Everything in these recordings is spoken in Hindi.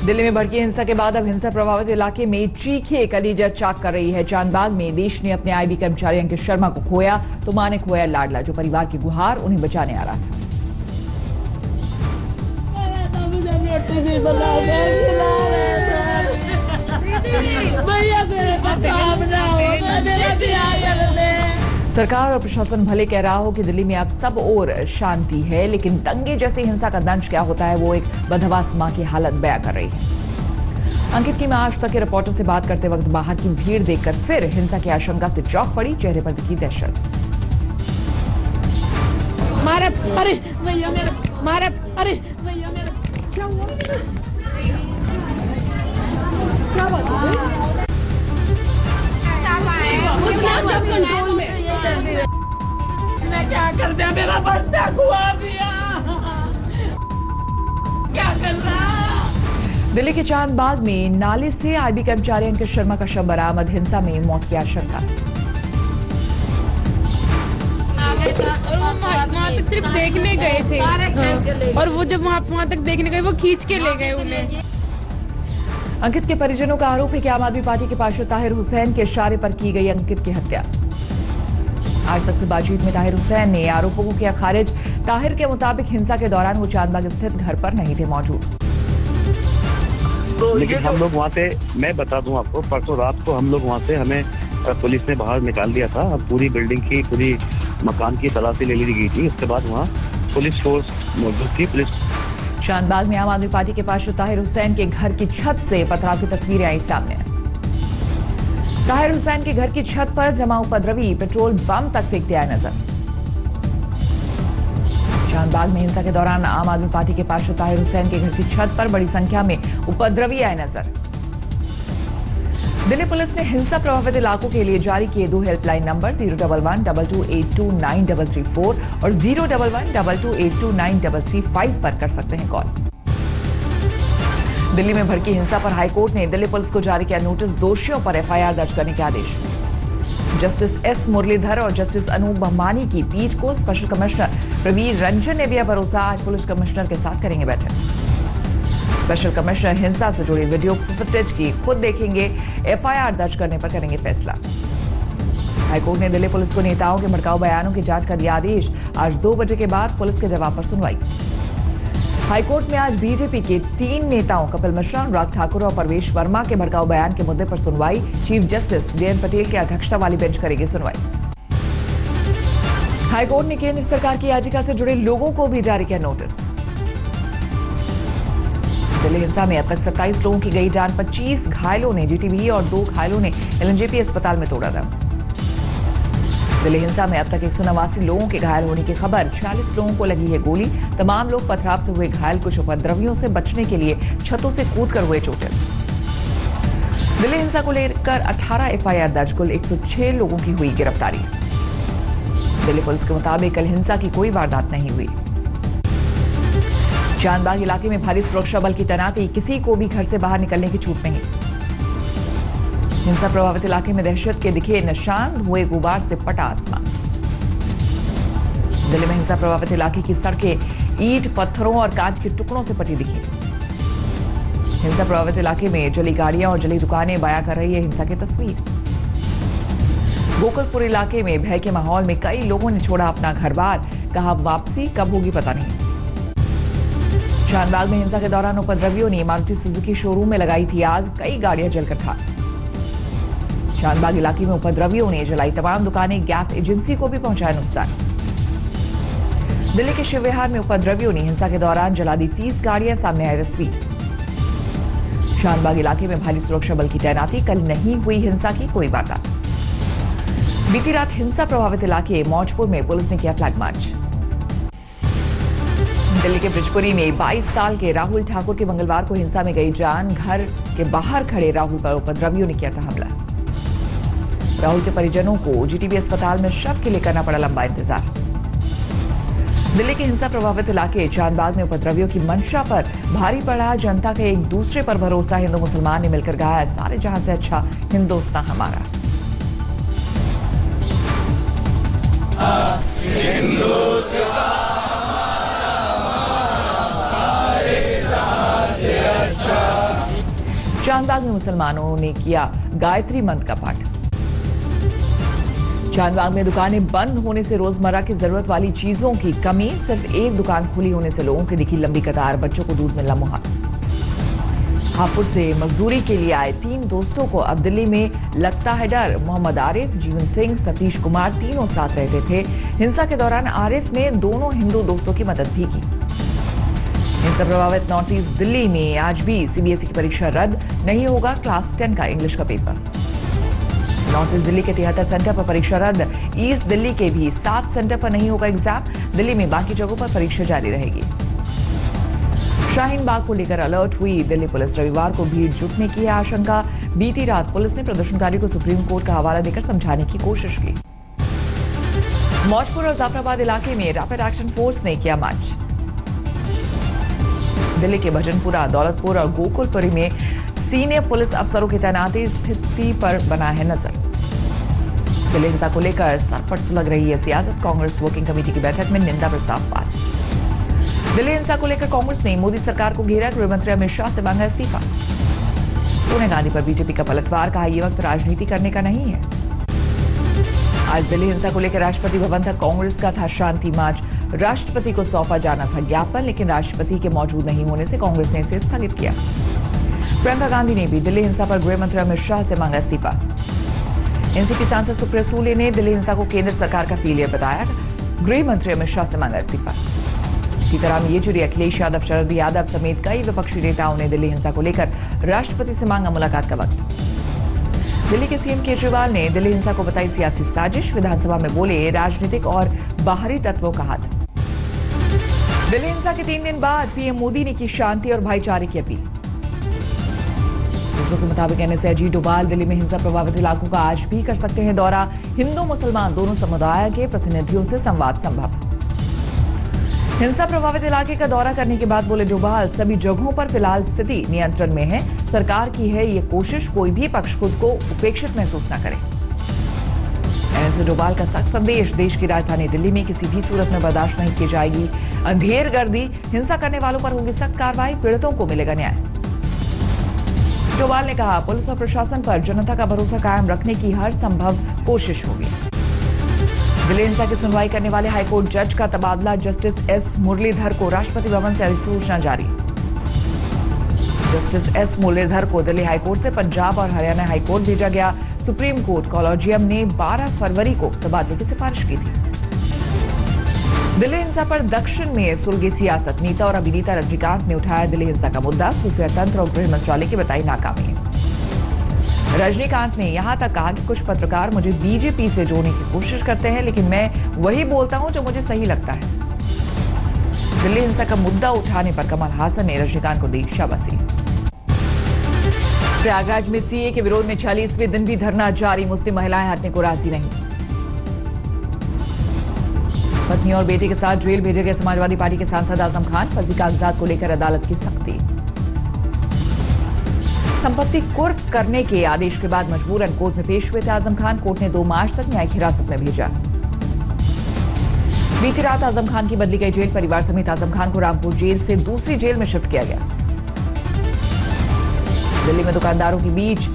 दिल्ली में भड़की हिंसा के बाद अब हिंसा प्रभावित इलाके में चीखे कलीजा चाक कर रही है। चांदबाग में देश ने अपने आईबी कर्मचारी अंकित शर्मा को खोया तो मां ने खोया लाडला, जो परिवार की गुहार उन्हें बचाने आ रहा था। सरकार और प्रशासन भले कह रहा हो कि दिल्ली में अब सब और शांति है, लेकिन दंगे जैसी हिंसा का दंश क्या होता है वो एक बदहवास मां की हालत बयां कर रही है। अंकित की मां आज तक के रिपोर्टर से बात करते वक्त बाहर की भीड़ देखकर फिर हिंसा की आशंका से चौंक पड़ी, चेहरे पर दिखी दहशत। मारे, अरे भैया मेरे, मारे, अरे भैया मेरे, क्या हुआ? क्या बात है? सब कंट्रोल में। मैं क्या कर दिया, मेरा बच्चा खुआ दिया, क्या कर रहा? दिल्ली के चांदबाग में नाले से आईबी कर्मचारी अंकित शर्मा का शव बरामद, हिंसा में मौत की आशंका। वहाँ तक सिर्फ देखने गए थे। हाँ। और वो जब वहाँ तक देखने गए वो खींच के ले गए उन्हें। अंकित के परिजनों का आरोप है कि आम आदमी पार्टी के पार्षद ताहिर हुसैन के इशारे पर की गई अंकित की हत्या। आज तक से बातचीत में ताहिर हुसैन ने आरोपों को किया खारिज। ताहिर के मुताबिक हिंसा के दौरान वो चांदबाग स्थित घर पर नहीं थे मौजूद। लेकिन हम लोग वहाँ पे, मैं बता दूं आपको, परसों रात को हम लोग वहाँ से, हमें पुलिस ने बाहर निकाल दिया था। पूरी बिल्डिंग की, पूरी मकान की तलाशी ले ली गई थी। उसके बाद वहाँ पुलिस फोर्स मौजूद थी। पुलिस चांदबाग में आम आदमी पार्टी के पार्षद ताहिर हुसैन के घर की छत से पथराव की तस्वीरें आई सामने। ताहिर हुसैन के घर की छत पर जमा उपद्रवी पेट्रोल बम तक फेंकते आए नजर। चांदबाग में हिंसा के दौरान आम आदमी पार्टी के पार्षद ताहिर हुसैन के घर की छत पर बड़ी संख्या में उपद्रवी आए नजर। दिल्ली पुलिस ने हिंसा प्रभावित इलाकों के लिए जारी किए 2 हेल्पलाइन नंबर 011-2282-9334 और 011-2282-9335 पर कर सकते हैं कॉल। दिल्ली में भड़की हिंसा पर हाईकोर्ट ने दिल्ली पुलिस को जारी किया नोटिस, दोषियों पर एफआईआर दर्ज करने के आदेश। जस्टिस एस मुरलीधर और जस्टिस अनूप बहमानी की पीठ को स्पेशल कमिश्नर प्रवीर रंजन ने दिया भरोसा, आज पुलिस कमिश्नर के साथ करेंगे बैठक। स्पेशल कमिश्नर हिंसा से जुड़ी वीडियो फुटेज की खुद देखेंगे, एफआईआर दर्ज करने पर करेंगे फैसला। हाईकोर्ट ने दिल्ली पुलिस को नेताओं के भड़काऊ बयानों की जांच का दिया आदेश, आज 2 बजे के बाद पुलिस के जवाब पर सुनवाई। हाईकोर्ट में आज बीजेपी के 3 नेताओं कपिल मिश्रा, अनुराग ठाकुर और परवेश वर्मा के भड़काऊ बयान के मुद्दे पर सुनवाई। चीफ जस्टिस डीएन पटेल की अध्यक्षता वाली बेंच करेगी सुनवाई। हाईकोर्ट ने केंद्र सरकार की याचिका से जुड़े लोगों को भी जारी किया नोटिस। दिल्ली हिंसा में अब तक 27 लोगों की गई जान, 25 घायलों ने जीटीबी और 2 घायलों ने एलएनजेपी अस्पताल में तोड़ा दम। दिल्ली हिंसा में अब तक 189 लोगों के घायल होने की खबर, 46 लोगों को लगी है गोली। तमाम लोग पथराव से हुए घायल, कुछ उपद्रवियों से बचने के लिए छतों से कूदकर हुए चोटिल। दिल्ली हिंसा को लेकर 18 एफआईआर दर्ज, कुल 106 लोगों की हुई गिरफ्तारी। दिल्ली पुलिस के मुताबिक कल हिंसा की कोई वारदात नहीं हुई। चांदबाग इलाके में भारी सुरक्षा बल की तैनाती, किसी को भी घर से बाहर निकलने की छूट नहीं। हिंसा प्रभावित इलाके में दहशत के दिखे निशान, हुए गुबार से पटा आसमान। दिल्ली में हिंसा प्रभावित इलाके की सड़कें ईंट, पत्थरों और कांच के टुकड़ों से पटी दिखी। हिंसा प्रभावित इलाके में जली गाड़ियां और जली दुकानें बयां कर रही है हिंसा की तस्वीर। गोकुलपुर इलाके में भय के माहौल में कई लोगों ने छोड़ा अपना घर बार, कहा वापसी कब होगी पता नहीं। चांदबाग में हिंसा के दौरान उपद्रवियों ने मारुति सुजुकी शोरूम में लगाई थी आग, कई गाड़ियां जलकर खाक। चांदबाग इलाके में उपद्रवियों ने जलाई तमाम दुकानें, गैस एजेंसी को भी पहुंचाया नुकसान। दिल्ली के शिव विहार में उपद्रवियों ने हिंसा के दौरान जला दी 30 गाड़ियां, सामने आई तस्वीर। चांदबाग इलाके में भारी सुरक्षा बल की तैनाती, कल नहीं हुई हिंसा की कोई वारदात। बीती रात हिंसा प्रभावित इलाके मौजपुर में पुलिस ने किया फ्लैग मार्च। दिल्ली के ब्रिजपुरी में 22 साल के राहुल ठाकुर के मंगलवार को हिंसा में गई जान, घर के बाहर खड़े राहुल पर उपद्रवियों ने किया था हमला। राहुल के परिजनों को जीटीबी अस्पताल में शव के लिए करना पड़ा लंबा इंतजार। दिल्ली के हिंसा प्रभावित इलाके चांदबाग में उपद्रवियों की मंशा पर भारी पड़ा जनता का एक दूसरे पर भरोसा, हिंदू मुसलमान ने मिलकर गाया सारे जहां से अच्छा हिंदुस्तान हमारा। सारे जहां से अच्छा चांदबाग में मुसलमानों ने किया गायत्री मंत्र का पाठ। चांदबाग में दुकानें बंद होने से रोजमर्रा की जरूरत वाली चीजों की कमी, सिर्फ एक दुकान खुली होने से लोगों की दिखी लंबी कतार, बच्चों को दूध मिलना मुहाल। हापुड़ से मजदूरी के लिए आए 3 दोस्तों को अब दिल्ली में लगता है डर। मोहम्मद आरिफ, जीवन सिंह, सतीश कुमार तीनों साथ रहते थे। हिंसा के दौरान आरिफ ने दोनों हिंदू दोस्तों की मदद भी की। हिंसा प्रभावित नॉर्थ ईस्ट दिल्ली में आज भी सीबीएसई की परीक्षा रद्द, नहीं होगा क्लास 10 का इंग्लिश का पेपर। नॉर्थ ईस्ट दिल्ली के 73 सेंटर पर परीक्षा रद्द, ईस्ट दिल्ली के भी 7 सेंटर पर नहीं होगा एग्जाम। दिल्ली में बाकी जगहों पर परीक्षा जारी रहेगी। शाहीन बाग को लेकर अलर्ट हुई दिल्ली पुलिस, रविवार को भीड़ जुटने की है आशंका। बीती रात पुलिस ने प्रदर्शनकारियों को सुप्रीम कोर्ट का हवाला देकर समझाने की कोशिश की। मौजपुर और जाफराबाद इलाके में रैपिड एक्शन फोर्स ने किया मार्च। दिल्ली के भजनपुरा, दौलतपुर और गोकुलपुरी में सीनियर पुलिस अफसरों की तैनाती, स्थिति पर बना है नजर। दिल्ली हिंसा को लेकर सरपट सुलग रही है सियासत, कांग्रेस वर्किंग कमेटी की बैठक में निंदा प्रस्ताव पास। दिल्ली हिंसा को लेकर कांग्रेस ने मोदी सरकार को घेरा, गृह मंत्री अमित शाह से मांगा इस्तीफा। सोनिया गांधी पर बीजेपी का पलटवार, कहा ये वक्त राजनीति करने का नहीं है। आज दिल्ली हिंसा को लेकर राष्ट्रपति भवन तक कांग्रेस का था शांति मार्च। राष्ट्रपति को सौंपा जाना था ज्ञापन, लेकिन राष्ट्रपति के मौजूद नहीं होने से कांग्रेस ने इसे स्थगित किया। प्रियंका गांधी ने भी दिल्ली हिंसा पर गृह मंत्री अमित शाह से मांगा इस्तीफा। एनसीपी सांसद सुप्रिया सूले ने दिल्ली हिंसा को केंद्र सरकार का फेलियर बताया, गृह मंत्री अमित शाह से मांगा इस्तीफा। सीताराम येचुरी, अखिलेश यादव, शरद यादव समेत कई विपक्षी नेताओं ने दिल्ली हिंसा को लेकर राष्ट्रपति से मांगा मुलाकात का वक्त। दिल्ली के सीएम केजरीवाल ने दिल्ली हिंसा को बताई सियासी साजिश, विधानसभा में बोले राजनीतिक और बाहरी तत्वों का हाथ। दिल्ली हिंसा के 3 दिन बाद पीएम मोदी ने की शांति और भाईचारे की अपील। सूत्रों के मुताबिक एनएसए अजीत डोभाल दिल्ली में हिंसा प्रभावित इलाकों का आज भी कर सकते हैं दौरा। हिंदू मुसलमान दोनों समुदाय के प्रतिनिधियों से संवाद संभव। हिंसा प्रभावित इलाके का दौरा करने के बाद बोले डोभाल, सभी जगहों पर फिलहाल स्थिति नियंत्रण में है। सरकार की है ये कोशिश, कोई भी पक्ष खुद को उपेक्षित महसूस न करे। एनएसए डोभाल का सख्त संदेश, देश की राजधानी दिल्ली में किसी भी सूरत में बर्दाश्त नहीं की जाएगी। अंधेरगर्दी, हिंसा करने वालों पर होगी सख्त कार्रवाई, पीड़ितों को मिलेगा न्याय। डोभाल ने कहा, पुलिस और प्रशासन पर जनता का भरोसा कायम रखने की हर संभव कोशिश होगी। दिल्ली हिंसा की सुनवाई करने वाले हाईकोर्ट जज का तबादला, जस्टिस एस मुरलीधर को राष्ट्रपति भवन से अधिसूचना जारी। जस्टिस एस मुरलीधर को दिल्ली हाईकोर्ट से पंजाब और हरियाणा हाईकोर्ट भेजा गया। सुप्रीम कोर्ट कॉलेजियम ने 12 फरवरी को तबादले की सिफारिश की थी। दिल्ली हिंसा पर दक्षिण में सुलगी सियासत, नीता और अभिनेता रजनीकांत ने उठाया दिल्ली हिंसा का मुद्दा, खुफिया तंत्र और गृह मंत्रालय की बताई नाकामी। रजनीकांत ने यहां तक कहा कि कुछ पत्रकार मुझे बीजेपी से जोड़ने की कोशिश करते हैं, लेकिन मैं वही बोलता हूं जो मुझे सही लगता है। दिल्ली हिंसा का मुद्दा उठाने पर कमल हासन ने रजनीकांत को दी शाबाशी। प्रयागराज में सीए के विरोध में 46वें दिन भी धरना जारी, मुस्लिम महिलाएं हटने को राजी नहीं। पत्नी और बेटे के साथ जेल भेजे गए समाजवादी पार्टी के सांसद आजम खान, फर्जी कागजात को लेकर अदालत की सख्ती। संपत्ति कुर्क करने के आदेश के बाद मजबूरन कोर्ट में पेश हुए थे आजम खान, कोर्ट ने 2 मार्च तक न्यायिक हिरासत में भेजा। बीती रात आजम खान की बदली गई जेल, परिवार समेत आजम खान को रामपुर जेल से दूसरी जेल में शिफ्ट किया गया। दिल्ली में दुकानदारों के बीच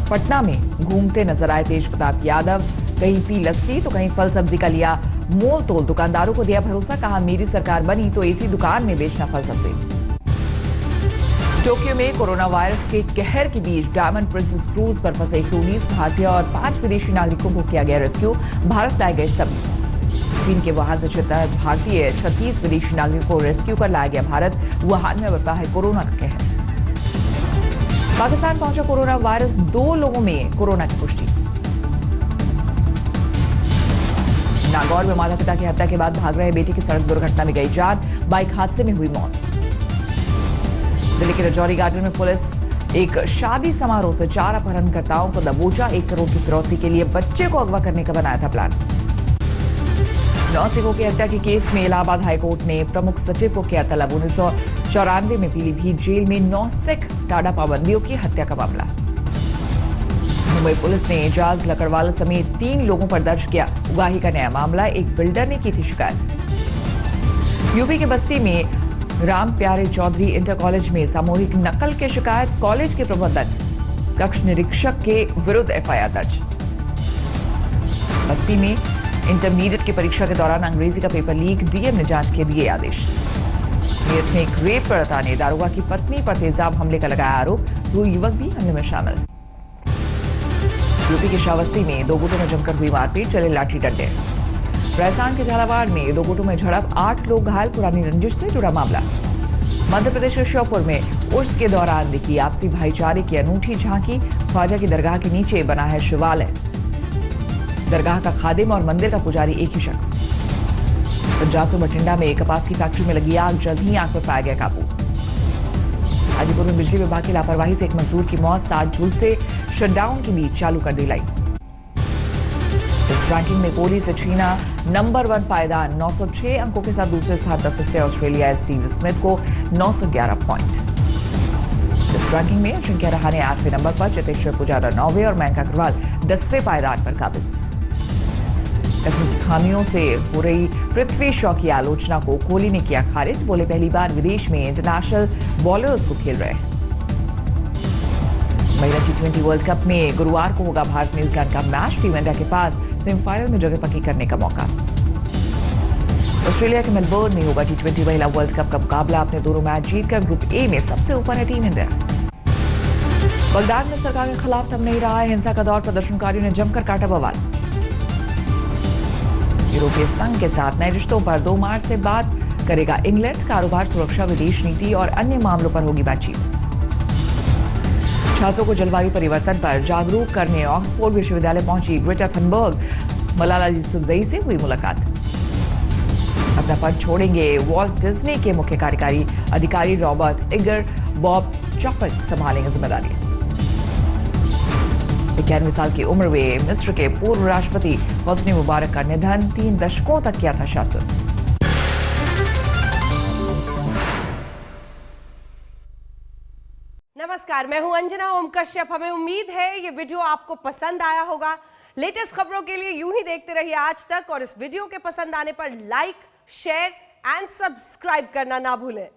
पटना में घूमते नजर आए तेज प्रताप यादव, कहीं पी लस्सी तो कहीं फल सब्जी का लिया मोल तोल। दुकानदारों को दिया भरोसा, कहा मेरी सरकार बनी तो एसी दुकान में बेचना फल सब्जी। टोक्यो में कोरोना वायरस के कहर के बीच डायमंड प्रिंसेस क्रूज पर फंसे 119 भारतीय और 5 विदेशी नागरिकों को किया गया रेस्क्यू, भारत लाए गए सभी। चीन के वुहान से 76 भारतीय 36 विदेशी नागरिकों को रेस्क्यू कर लाया गया भारत। वुहान में बरपा है कोरोना का कहर। पाकिस्तान पहुंचा कोरोना वायरस, 2 लोगों में कोरोना की पुष्टि। नागौर में माता पिता की हत्या के बाद भाग रहे बेटे की सड़क दुर्घटना में गई जान, बाइक हादसे में हुई मौत। दिल्ली के रजौरी गार्डन में पुलिस एक शादी समारोह से 4 अपहरणकर्ताओं को दबोचा, 1 करोड़ की फिरौती के लिए बच्चे को अगवा करने का बनाया था प्लान। 9 सिखों की हत्या के केस में इलाहाबाद हाईकोर्ट ने प्रमुख सचिव को किया तलब। 1994 में पीलीभीत जेल में 9 सिख टाडा पाबंदियों की हत्या का मामला। मुंबई पुलिस ने एजाज लकड़वाला समेत 3 लोगों पर दर्ज किया उगाही का नया मामला, एक बिल्डर ने की थी शिकायत। यूपी के बस्ती में राम प्यारे चौधरी इंटर कॉलेज में सामूहिक नकल की शिकायत, कॉलेज के प्रबंधक कक्ष निरीक्षक के विरुद्ध एफआईआर दर्ज। बस्ती में इंटरमीडिएट की परीक्षा के दौरान अंग्रेजी का पेपर लीक, डीएम ने जांच के दिए आदेश। मेरठ में एक रेप पीड़िता ने दारोगा की पत्नी पर तेजाब हमले का लगाया आरोप, 2 युवक भी हमले में शामिल। यूपी के श्रावस्ती में 2 गुटों में जमकर हुई मारपीट, चले लाठी डंडे। राजस्थान के झालावाड़ में 2 गुटों में झड़प, 8 लोग घायल, पुरानी रंजिश से जुड़ा मामला। मध्य प्रदेश के श्योपुर में उर्स के दौरान दिखी आपसी भाईचारे की अनूठी झांकी, ख्वाजा की दरगाह के नीचे बना है शिवालय। दरगाह का खादिम और मंदिर का पुजारी एक ही शख्स। पंजाब के बठिंडा में कपास की फैक्ट्री में लगी आग, जल्द ही आग पर पाया गया काबू। हाजीपुर में बिजली विभाग की लापरवाही से एक मजदूर की मौत, 7 जून से शटडाउन के बीच चालू कर दी लाइन। इस रैंकिंग में कोहली से छीना नंबर 1 पायदान, 906 अंकों के साथ दूसरे स्थान पर फिसले ऑस्ट्रेलिया स्टीव स्मिथ को 911 पॉइंट। इस रैंकिंग में अजिंक्य रहाणे 8वें नंबर पर, चेतेश्वर पुजारा 9वें और मयंक अग्रवाल 10वें पायदान पर काबिज। तकनीकी खामियों से हो रही पृथ्वी शॉ की आलोचना को कोहली ने किया खारिज, बोले पहली बार विदेश में इंटरनेशनल बॉलर्स को खेल रहे हैं। महिला T20 वर्ल्ड कप में गुरुवार को होगा भारत न्यूजीलैंड का मैच, टीम इंडिया के पास सेमीफाइनल में जगह पक्की करने का मौका। ऑस्ट्रेलिया के मेलबर्न में होगा T20 महिला वर्ल्ड कप का मुकाबला, अपने दोनों मैच जीतकर ग्रुप ए में सबसे ऊपर है टीम इंडिया। बगदाद में सरकार के खिलाफ थम नहीं रहा है हिंसा का दौर, प्रदर्शनकारियों ने जमकर काटा बवाल। यूरोपीय संघ के साथ नए रिश्तों पर 2 मार्च से बात करेगा इंग्लैंड, कारोबार, सुरक्षा, विदेश नीति और अन्य मामलों पर होगी बातचीत। छात्रों को जलवायु परिवर्तन पर जागरूक करने ऑक्सफोर्ड विश्वविद्यालय पहुंची ग्रेटा थनबर्ग, मलाला यूसुफजई से हुई मुलाकात। अपना पद छोड़ेंगे वॉल्ट डिज्नी के मुख्य कार्यकारी अधिकारी रॉबर्ट इगर, बॉब चॉपिक संभालेंगे जिम्मेदारी। 91 साल की उम्र में मिस्र के पूर्व राष्ट्रपति होस्नी मुबारक का निधन, 3 दशकों तक किया था शासन। नमस्कार, मैं हूं अंजना ओम कश्यप। हमें उम्मीद है ये वीडियो आपको पसंद आया होगा। लेटेस्ट खबरों के लिए यूं ही देखते रहिए आज तक, और इस वीडियो के पसंद आने पर लाइक, शेयर एंड सब्सक्राइब करना ना भूलें।